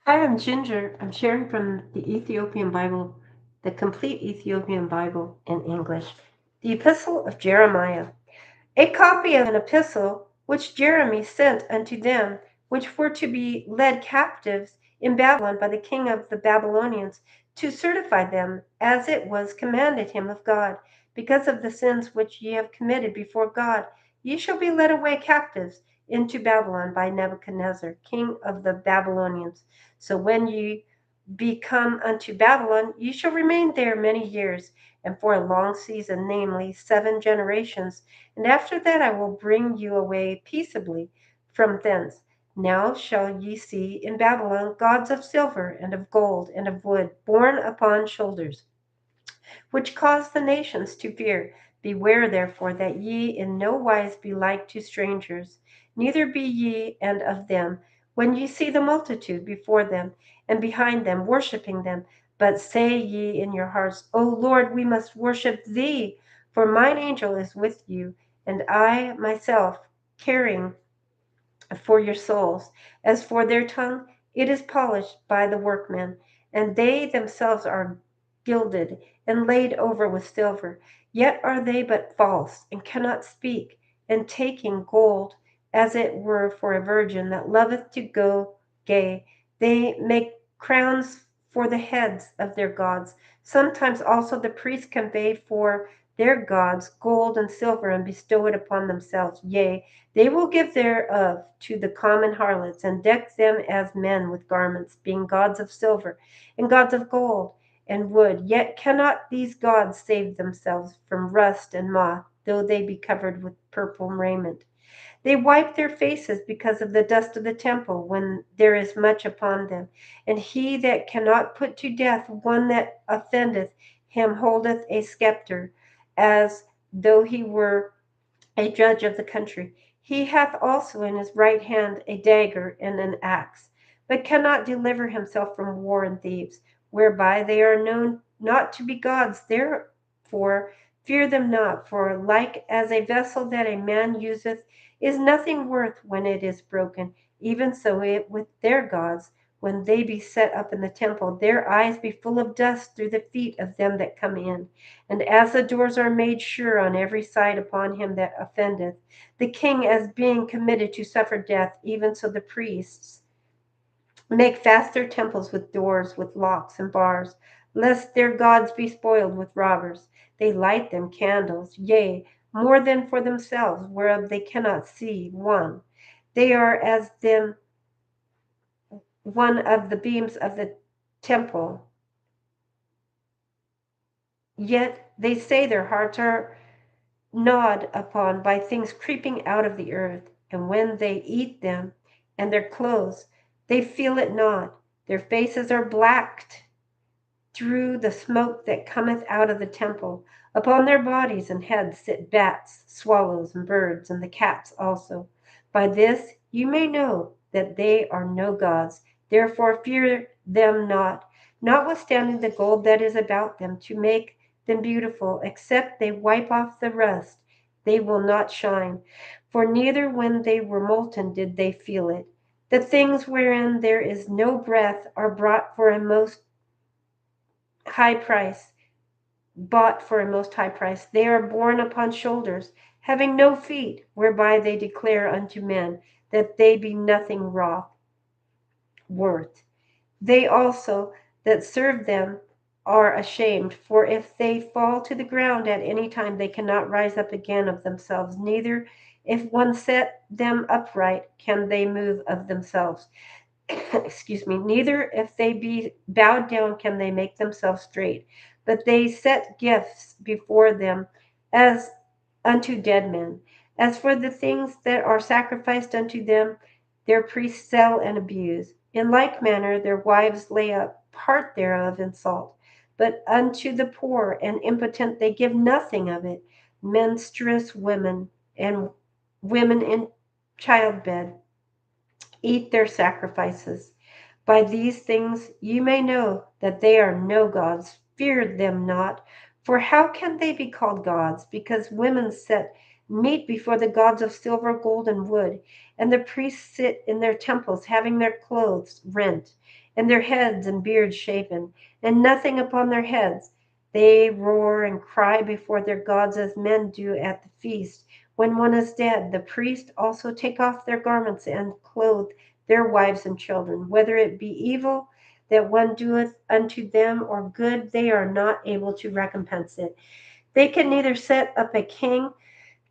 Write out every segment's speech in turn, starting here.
Hi, I'm Ginger. I'm sharing from the Ethiopian Bible, the complete Ethiopian Bible in English, the Epistle of Jeremiah. A copy of an epistle which Jeremy sent unto them which were to be led captives in Babylon by the king of the Babylonians, to certify them, as it was commanded him of God, because of the sins which ye have committed before God. Ye shall be led away captives into Babylon by Nebuchadnezzar, king of the Babylonians. So when ye be come unto Babylon, ye shall remain there many years, and for a long season, namely 7 generations. And after that I will bring you away peaceably from thence. Now shall ye see in Babylon gods of silver and of gold and of wood, borne upon shoulders, which cause the nations to fear. Beware therefore that ye in no wise be like to strangers, neither be ye and of them, when ye see the multitude before them and behind them, worshipping them. But say ye in your hearts, O Lord, we must worship thee, for mine angel is with you, and I myself caring for your souls. As for their tongue, it is polished by the workmen, and they themselves are gilded and laid over with silver. Yet are they but false, and cannot speak, and taking gold as it were for a virgin that loveth to go gay. They make crowns for the heads of their gods. Sometimes also the priests convey for their gods gold and silver, and bestow it upon themselves. Yea, they will give thereof to the common harlots, and deck them as men with garments, being gods of silver, and gods of gold and wood. Yet cannot these gods save themselves from rust and moth, though they be covered with purple raiment. They wipe their faces because of the dust of the temple, when there is much upon them. And he that cannot put to death one that offendeth him holdeth a scepter, as though he were a judge of the country. He hath also in his right hand a dagger and an axe, but cannot deliver himself from war and thieves, whereby they are known not to be gods. Therefore fear them not, for like as a vessel that a man useth is nothing worth when it is broken, even so it with their gods, when they be set up in the temple, their eyes be full of dust through the feet of them that come in. And as the doors are made sure on every side upon him that offendeth, the king as being committed to suffer death, even so the priests make fast their temples with doors, with locks and bars, lest their gods be spoiled with robbers. They light them candles, yea, more than for themselves, whereof they cannot see one. They are as them one of the beams of the temple, yet they say their hearts are gnawed upon by things creeping out of the earth, and when they eat them and their clothes, they feel it not. Their faces are blacked through the smoke that cometh out of the temple. Upon their bodies and heads sit bats, swallows, and birds, and the cats also. By this you may know that they are no gods. Therefore fear them not, notwithstanding the gold that is about them, to make them beautiful, except they wipe off the rust, they will not shine. For neither when they were molten did they feel it. The things wherein there is no breath are brought for a most high price, bought for a most high price. They are borne upon shoulders, having no feet, whereby they declare unto men that they be nothing worth. They also that serve them are ashamed, for if they fall to the ground at any time, they cannot rise up again of themselves, neither if one set them upright can they move of themselves. Excuse me, neither if they be bowed down can they make themselves straight, but they set gifts before them as unto dead men. As for the things that are sacrificed unto them, their priests sell and abuse. In like manner their wives lay up part thereof in salt, but unto the poor and impotent they give nothing of it. Menstruous women and women in childbed eat their sacrifices. By these things you may know that they are no gods. Fear them not, for how can they be called gods? Because women set meet before the gods of silver, gold, and wood. And the priests sit in their temples, having their clothes rent, and their heads and beards shaven, and nothing upon their heads. They roar and cry before their gods as men do at the feast. When one is dead, the priests also take off their garments and clothe their wives and children. Whether it be evil that one doeth unto them, or good, they are not able to recompense it. They can neither set up a king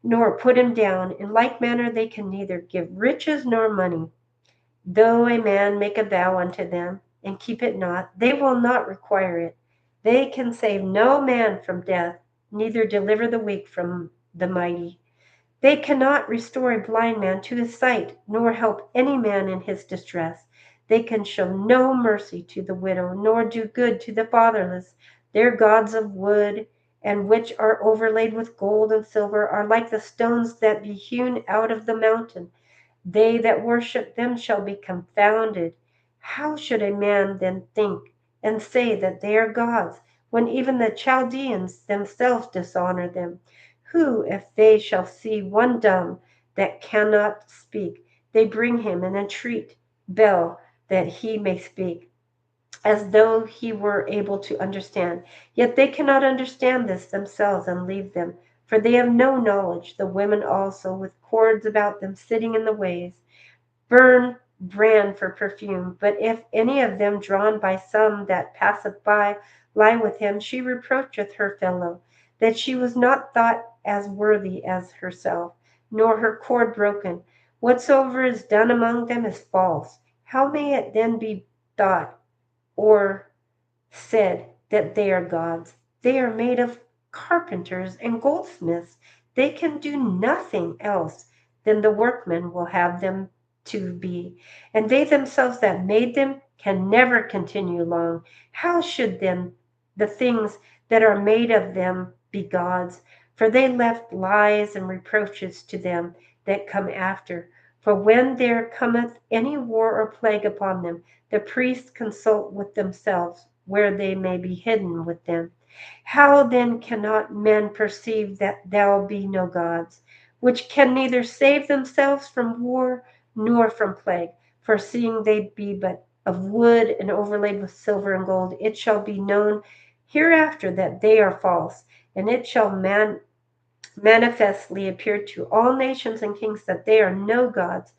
nor put him down. In like manner they can neither give riches nor money. Though a man make a vow unto them, and keep it not, they will not require it. They can save no man from death, neither deliver the weak from the mighty. They cannot restore a blind man to his sight, nor help any man in his distress. They can show no mercy to the widow, nor do good to the fatherless. Their gods of wood, and which are overlaid with gold and silver, are like the stones that be hewn out of the mountain. They that worship them shall be confounded. How should a man then think and say that they are gods, when even the Chaldeans themselves dishonor them? Who, if they shall see one dumb that cannot speak, they bring him and entreat Bel that he may speak, as though he were able to understand. Yet they cannot understand this themselves, and leave them, for they have no knowledge. The women also, with cords about them, sitting in the ways, burn brand for perfume. But if any of them, drawn by some that passeth by, lie with him, she reproacheth her fellow, that she was not thought as worthy as herself, nor her cord broken. Whatsoever is done among them is false. How may it then be thought or said that they are gods? They are made of carpenters and goldsmiths. They can do nothing else than the workmen will have them to be. And they themselves that made them can never continue long. How should then the things that are made of them be gods? For they left lies and reproaches to them that come after. For when there cometh any war or plague upon them, the priests consult with themselves where they may be hidden with them. How then cannot men perceive that thou be no gods, which can neither save themselves from war nor from plague? For seeing they be but of wood and overlaid with silver and gold, it shall be known hereafter that they are false, and it shall manifestly appear to all nations and kings that they are no gods,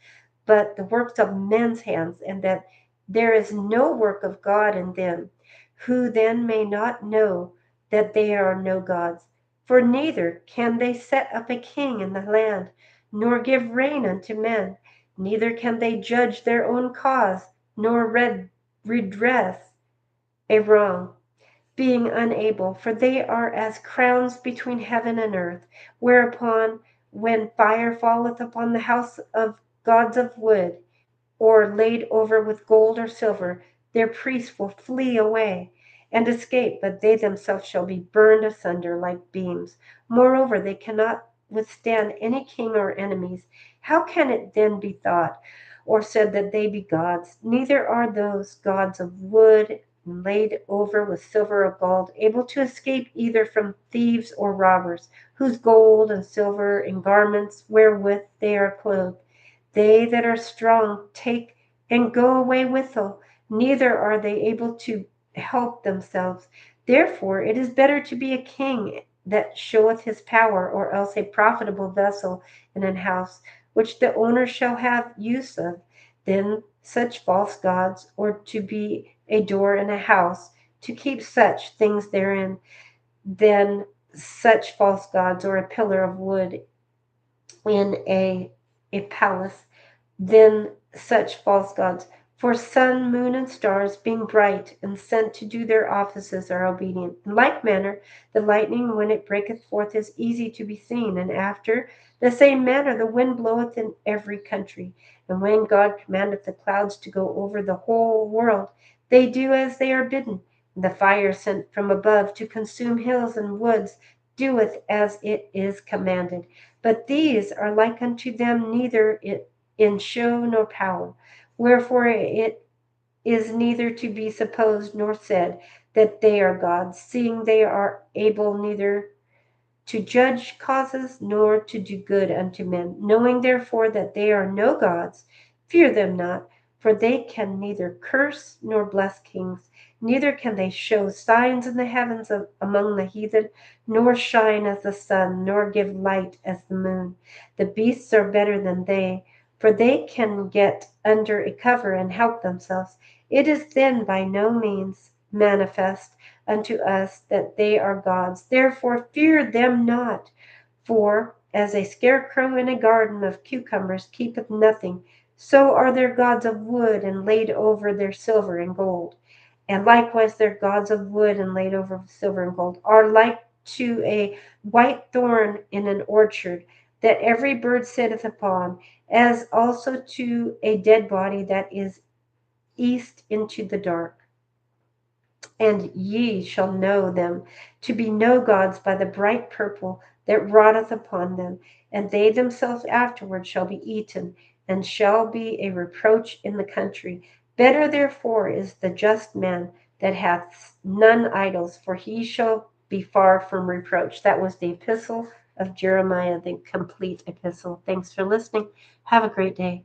but the works of men's hands, and that there is no work of God in them. Who then may not know that they are no gods? For neither can they set up a king in the land, nor give rain unto men, neither can they judge their own cause, nor redress a wrong, being unable, for they are as crowns between heaven and earth. Whereupon, when fire falleth upon the house of gods of wood, or laid over with gold or silver, their priests will flee away and escape, but they themselves shall be burned asunder like beams. Moreover, they cannot withstand any king or enemies. How can it then be thought or said that they be gods? Neither are those gods of wood laid over with silver or gold able to escape either from thieves or robbers, whose gold and silver and garments wherewith they are clothed they that are strong take and go away withal, neither are they able to help themselves. Therefore it is better to be a king that showeth his power, or else a profitable vessel in an house, which the owner shall have use of, than such false gods, or to be a door in a house, to keep such things therein, than such false gods, or a pillar of wood in a palace, than such false gods. For sun, moon, and stars, being bright and sent to do their offices, are obedient. In like manner, the lightning, when it breaketh forth, is easy to be seen, and after the same manner the wind bloweth in every country. And when God commandeth the clouds to go over the whole world, they do as they are bidden. And the fire sent from above to consume hills and woods doeth as it is commanded. But these are like unto them neither in show nor power. Wherefore it is neither to be supposed nor said that they are gods, seeing they are able neither to judge causes, nor to do good unto men. Knowing therefore that they are no gods, fear them not, for they can neither curse nor bless kings, neither can they show signs in the heavens among the heathen, nor shine as the sun, nor give light as the moon. The beasts are better than they, for they can get under a cover and help themselves. It is then by no means manifest unto us that they are gods. Therefore fear them not, for as a scarecrow in a garden of cucumbers keepeth nothing, so are their gods of wood, and laid over their silver and gold. And likewise their gods of wood, and laid over silver and gold, are like to a white thorn in an orchard, that every bird sitteth upon, as also to a dead body that is east into the dark. And ye shall know them to be no gods by the bright purple that rotteth upon them, and they themselves afterward shall be eaten, and shall be a reproach in the country. Better therefore is the just man that hath none idols, for he shall be far from reproach. That was the epistle of Jeremiah, the complete epistle. Thanks for listening. Have a great day.